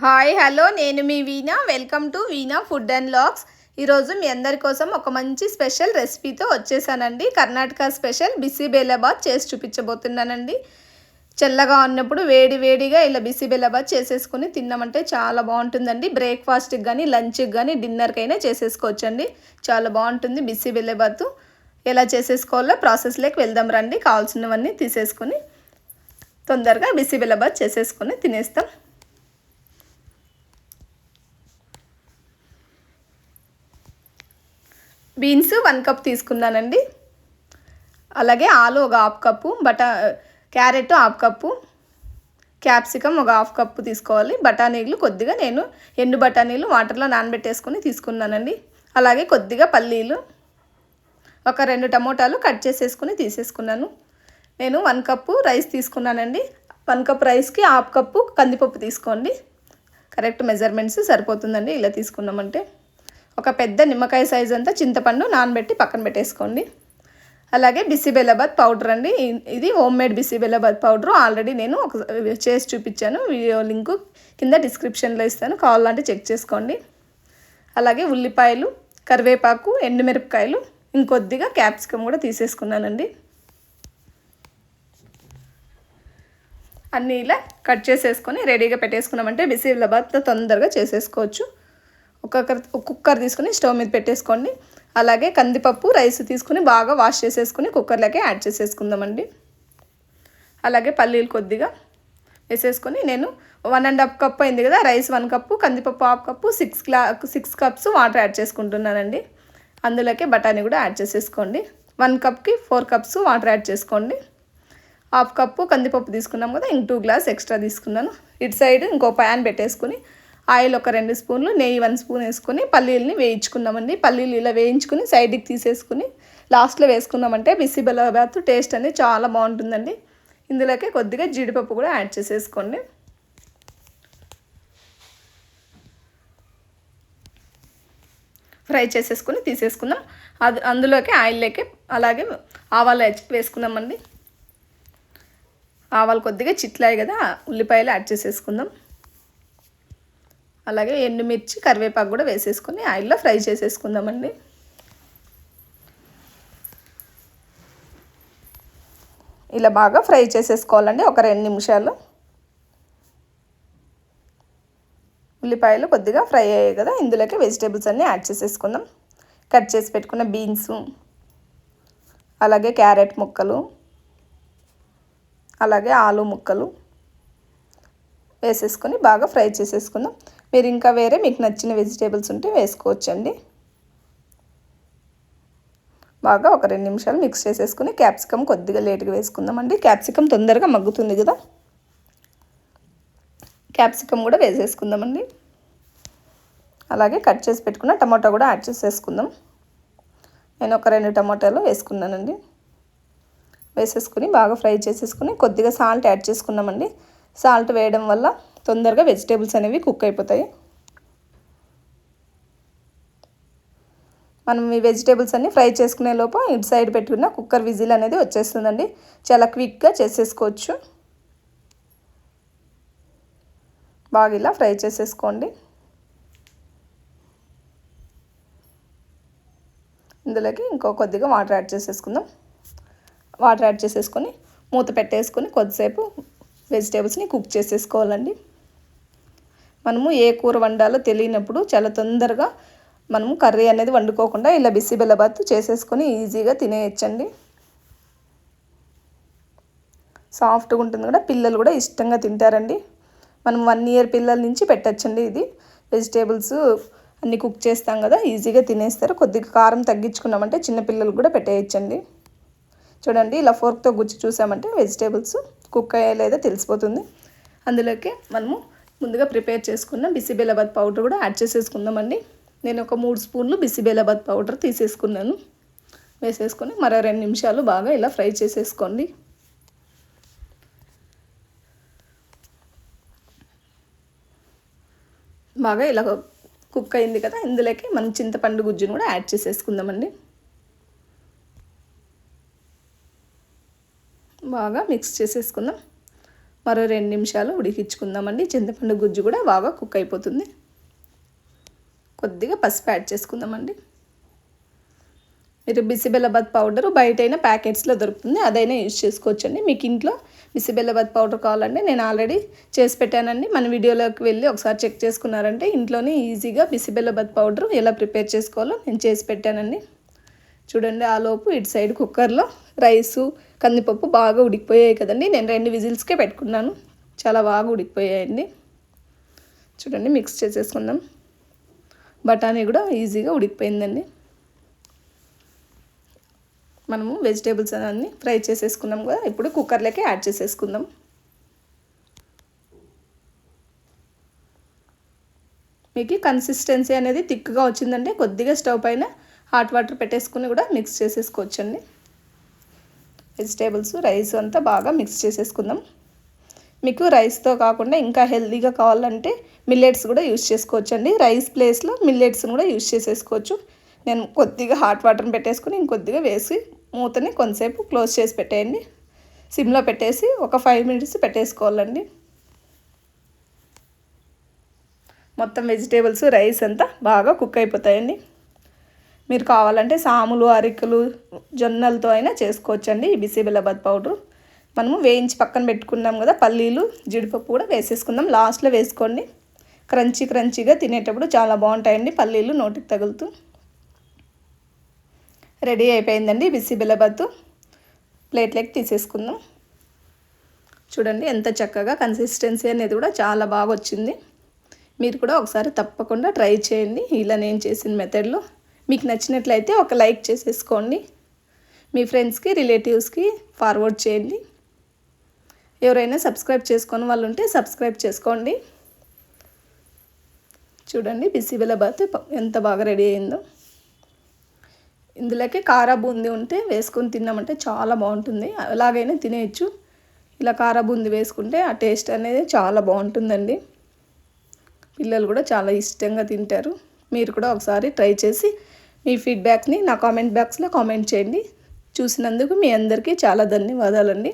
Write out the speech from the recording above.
Hi hello నేను మీ Veena. Welcome to Veena food and vlogs. ఈరోజు మీ అందరి కోసం ఒక మంచి స్పెషల్ రెసిపీతో వచ్చేసానండి. కర్ణాటక స్పెషల్ బిసిబేలాబాద్ చేసి చూపించబోతున్నానండి. చల్లగా ఉన్నప్పుడు వేడి వేడిగా ఇలా బిసిబేలాబాద్ చేసేసుకుని తిన్నామంటే చాలా బాగుంటుందండి. బ్రేక్ఫాస్ట్కి కానీ లంచ్కి కానీ డిన్నర్కైనా చేసేసుకోవచ్చండి. చాలా బాగుంటుంది బిసిబేలాబాద్. ఎలా చేసేసుకోవాలో ప్రాసెస్లోకి వెళ్దాం రండి. కావాల్సినవన్నీ తీసేసుకొని తొందరగా బిసిబేలాబాద్ చేసేసుకొని తినేస్తాం. బీన్స్ 1 కప్ తీసుకున్నానండి. అలాగే ఆలు ఒక half cup, carrot half cup, capsicum ఒక హాఫ్ కప్పు తీసుకోవాలి. బఠానీలు కొద్దిగా నేను ఎండు బఠానీలు వాటర్లో నానబెట్టేసుకొని తీసుకున్నానండి. అలాగే కొద్దిగా పల్లీలు, ఒక 2 టమోటాలు కట్ చేసేసుకుని తీసేసుకున్నాను. నేను 1 కప్పు రైస్ తీసుకున్నానండి. 1 కప్ రైస్కి హాఫ్ కప్పు కందిపప్పు తీసుకోండి. కరెక్ట్ మెజర్మెంట్స్ సరిపోతుందండి ఇలా తీసుకున్నామంటే. ఒక పెద్ద నిమ్మకాయ సైజ్ అంతా చింతపండు నానబెట్టి పక్కన పెట్టేసుకోండి. అలాగే బిసిబేలాబాద్ పౌడర్ అండి. ఇది హోమ్ మేడ్ బిసిబేలాబాద్ పౌడర్. ఆల్రెడీ నేను ఒక చేసి చూపించాను. వీడియో లింకు కింద డిస్క్రిప్షన్లో ఇస్తాను, కావాలంటే చెక్ చేసుకోండి. అలాగే ఉల్లిపాయలు, కరివేపాకు, ఎండుమిరపకాయలు, ఇంకొద్దిగా క్యాప్సికమ్ కూడా తీసేసుకున్నానండి. అన్నీ ఇలా కట్ చేసేసుకొని రెడీగా పెట్టేసుకున్నామంటే బిసిబేలాబాద్ తొందరగా చేసేసుకోవచ్చు. ఒక కుక్కర్ తీసుకుని స్టవ్ మీద పెట్టేసుకోండి. అలాగే కందిపప్పు రైస్ తీసుకుని బాగా వాష్ చేసేసుకుని కుక్కర్లోకి యాడ్ చేసేసుకుందామండి. అలాగే పల్లీలు కొద్దిగా వేసేసుకొని నేను 1.5 కప్ అయింది కదా, రైస్ 1 కప్పు, కందిపప్పు half cup, 6 cups water add చేసుకుంటున్నానండి. అందులోకి బఠానీ కూడా యాడ్ చేసేసుకోండి. 1 కప్కి 4 కప్స్ వాటర్ యాడ్ చేసుకోండి. హాఫ్ కప్పు కందిపప్పు తీసుకున్నాం కదా, 2 గ్లాస్ ఎక్స్ట్రా తీసుకున్నాను. ఇటు సైడ్ ఇంకో ప్యాన్ పెట్టేసుకుని ఆయిల్ ఒక 2 స్పూన్లు, నెయ్యి 1 స్పూన్ వేసుకొని పల్లీలని వేయించుకున్నామండి. పల్లీలు ఇలా వేయించుకుని సైడ్కి తీసేసుకుని లాస్ట్లో వేసుకున్నామంటే బిసిబేలాబాద్ టేస్ట్ అనేది చాలా బాగుంటుందండి. ఇందులోకి కొద్దిగా జీడిపప్పు కూడా యాడ్ చేసేసుకోండి. ఫ్రై చేసేసుకుని తీసేసుకుందాం. అందులోకి ఆయిల్లోకి అలాగే ఆవాలు వేసుకుందామండి. ఆవాలు కొద్దిగా చిట్లాయి కదా, ఉల్లిపాయలు యాడ్ చేసేసుకుందాం. అలాగే ఎండుమిర్చి, కరివేపాకు కూడా వేసేసుకొని ఆయిల్లో ఫ్రై చేసేసుకుందామండి. ఇలా బాగా ఫ్రై చేసేసుకోవాలండి ఒక 2 నిమిషాలు. ఉల్లిపాయలు కొద్దిగా ఫ్రై అయ్యాయి కదా, ఇందులోకి వెజిటేబుల్స్ అన్నీ యాడ్ చేసేసుకుందాం. కట్ చేసి పెట్టుకున్న బీన్స్, అలాగే క్యారెట్ ముక్కలు, అలాగే ఆలు ముక్కలు వేసేసుకొని బాగా ఫ్రై చేసేసుకుందాం. మీరు ఇంకా వేరే మీకు నచ్చిన వెజిటేబుల్స్ ఉంటే వేసుకోవచ్చండి. బాగా ఒక 2 నిమిషాలు మిక్స్ చేసేసుకుని క్యాప్సికమ్ కొద్దిగా లేట్గా వేసుకుందామండి. క్యాప్సికమ్ తొందరగా మగ్గుతుంది కదా, క్యాప్సికమ్ కూడా వేసేసుకుందామండి. అలాగే కట్ చేసి పెట్టుకున్న టమాటా కూడా యాడ్ చేసేసుకుందాం. నేను ఒక 2 టమాటాలు వేసుకున్నానండి. వేసేసుకుని బాగా ఫ్రై చేసేసుకుని కొద్దిగా సాల్ట్ యాడ్ చేసుకున్నామండి. సాల్ట్ వేయడం వల్ల తొందరగా వెజిటేబుల్స్ అనేవి కుక్ అయిపోతాయి. మనం ఈ వెజిటేబుల్స్ అన్నీ ఫ్రై చేసుకునే లోపు ఇటు సైడ్ పెట్టుకున్న కుక్కర్ విజిల్ అనేది వచ్చేస్తుందండి. చాలా క్విక్గా చేసేసుకోవచ్చు. బాగా ఇలా ఫ్రై చేసేసుకోండి. ఇందులోకి ఇంకో కొద్దిగా వాటర్ యాడ్ చేసేసుకుందాం. వాటర్ యాడ్ చేసేసుకొని మూత పెట్టేసుకొని కొద్దిసేపు వెజిటేబుల్స్ని కుక్ చేసేసుకోవాలండి. మనము ఏ కూర వండాలో తెలియనప్పుడు చాలా తొందరగా మనము కర్రీ అనేది వండుకోకుండా ఇలా బిసిబేలాబాద్ చేసేసుకొని ఈజీగా తినేయచ్చండి. సాఫ్ట్గా ఉంటుంది కూడా, పిల్లలు కూడా ఇష్టంగా తింటారండి. మనం 1 ఇయర్ పిల్లల నుంచి పెట్టచ్చండి. ఇది వెజిటేబుల్స్ అన్నీ కుక్ చేస్తాం కదా, ఈజీగా తినేస్తారు. కొద్దిగా కారం తగ్గించుకున్నామంటే చిన్నపిల్లలు కూడా పెట్టేయచ్చండి. చూడండి, ఇలా ఫోర్క్తో గుచ్చి చూసామంటే వెజిటేబుల్స్ కుక్ అయ్యే లేదో తెలిసిపోతుంది. అందులోకి మనము ముందుగా ప్రిపేర్ చేసుకున్న బిసిబేలాబాద్ పౌడర్ కూడా యాడ్ చేసేసుకుందామండి. నేను ఒక 3 స్పూన్లు బిసిబేలాబాద్ పౌడర్ తీసేసుకున్నాను. వేసేసుకొని మరో 2 నిమిషాలు బాగా ఇలా ఫ్రై చేసేసుకోండి. బాగా ఇలా కుక్ అయింది కదా, ఇందులోకి మనం చింతపండు గుజ్జును కూడా యాడ్ చేసేసుకుందామండి. బాగా మిక్స్ చేసేసుకుందాం. మరో 2 నిమిషాలు ఉడికించుకుందామండి. చింతపండు గుజ్జు కూడా బాగా కుక్ అయిపోతుంది. కొద్దిగా పసుపు యాడ్ చేసుకుందామండి. మీరు బిసిబెల్లబాత్ పౌడర్ బయటైనా ప్యాకెట్స్లో దొరుకుతుంది, అదైనా యూజ్ చేసుకోవచ్చండి. మీకు ఇంట్లో బిసిబెల్లబాత్ పౌడర్ కావాలంటే నేను ఆల్రెడీ చేసి పెట్టానండి. మన వీడియోలోకి వెళ్ళి ఒకసారి చెక్ చేసుకున్నారంటే ఇంట్లోనే ఈజీగా బిసిబెల్లబాత్ పౌడర్ ఎలా ప్రిపేర్ చేసుకోవాలో నేను చేసి పెట్టానండి. చూడండి, ఆలోపు ఇటు సైడ్ కుక్కర్లో రైసు కందిపప్పు బాగా ఉడికిపోయాయి కదండి. నేను 2 విజిల్స్కే పెట్టుకున్నాను, చాలా బాగా ఉడికిపోయాయండి. చూడండి, మిక్స్ చేసేసుకుందాం. బఠానీ కూడా ఈజీగా ఉడికిపోయిందండి. మనము వెజిటేబుల్స్ అన్నీ ఫ్రై చేసేసుకున్నాం కదా, ఇప్పుడు కుక్కర్లోకి యాడ్ చేసేసుకుందాం. మీకు కన్సిస్టెన్సీ అనేది థిక్గా వచ్చిందంటే కొద్దిగా స్టవ్ పైన హాట్ వాటర్ పెట్టేసుకుని కూడా మిక్స్ చేసేసుకోవచ్చండి. వెజిటేబుల్స్ రైస్ అంతా బాగా మిక్స్ చేసేసుకుందాం. మీకు రైస్తో కాకుండా ఇంకా హెల్తీగా కావాలంటే మిల్లెట్స్ కూడా యూజ్ చేసుకోవచ్చండి. రైస్ ప్లేస్లో మిల్లెట్స్ని కూడా యూజ్ చేసేసుకోవచ్చు. నేను కొద్దిగా హాట్ వాటర్ని పెట్టేసుకుని ఇంకొద్దిగా వేసి మూతని కొంతసేపు క్లోజ్ చేసి పెట్టేయండి. సిమ్లో పెట్టేసి ఒక 5 మినిట్స్ పెట్టేసుకోవాలండి. మొత్తం వెజిటేబుల్స్ రైస్ అంతా బాగా కుక్ అయిపోతాయండి. మీరు కావాలంటే సాములు, అరికలు, జొన్నలతో అయినా చేసుకోవచ్చండి. ఈ బిసిబెల్లబాత్ పౌడర్ మనము వేయించి పక్కన పెట్టుకున్నాం కదా, పల్లీలు జీడిపప్పు కూడా వేసేసుకుందాం. లాస్ట్లో వేసుకోండి, క్రంచీగా తినేటప్పుడు చాలా బాగుంటాయండి పల్లీలు నోటికి తగులుతూ. రెడీ అయిపోయిందండి బిసిబెల్లబాత్. ప్లేట్లోకి తీసేసుకుందాం. చూడండి ఎంత చక్కగా కన్సిస్టెన్సీ అనేది కూడా చాలా బాగా వచ్చింది. మీరు కూడా ఒకసారి తప్పకుండా ట్రై చేయండి ఇలా నేను చేసిన మెథడ్లో. మీకు నచ్చినట్లయితే ఒక లైక్ చేసేసుకోండి. మీ ఫ్రెండ్స్కి, రిలేటివ్స్కి ఫార్వర్డ్ చేయండి. ఎవరైనా సబ్స్క్రైబ్ చేసుకొని వాళ్ళు ఉంటే సబ్స్క్రైబ్ చేసుకోండి. చూడండి, బిసిబెల్లబాత్ ఎంత బాగా రెడీ అయిందో. ఇందులోకి కారా బూందీ ఉంటే వేసుకొని తిన్నామంటే చాలా బాగుంటుంది. అలాగైనా తినేయచ్చు. ఇలా కారా బూందీ వేసుకుంటే ఆ టేస్ట్ అనేది చాలా బాగుంటుందండి. పిల్లలు కూడా చాలా ఇష్టంగా తింటారు. మీరు కూడా ఒకసారి ట్రై చేసి మీ ఫీడ్బ్యాక్ని నా కామెంట్ బాక్స్లో కామెంట్ చేయండి. చూసినందుకు మీ అందరికీ చాలా ధన్యవాదాలండి.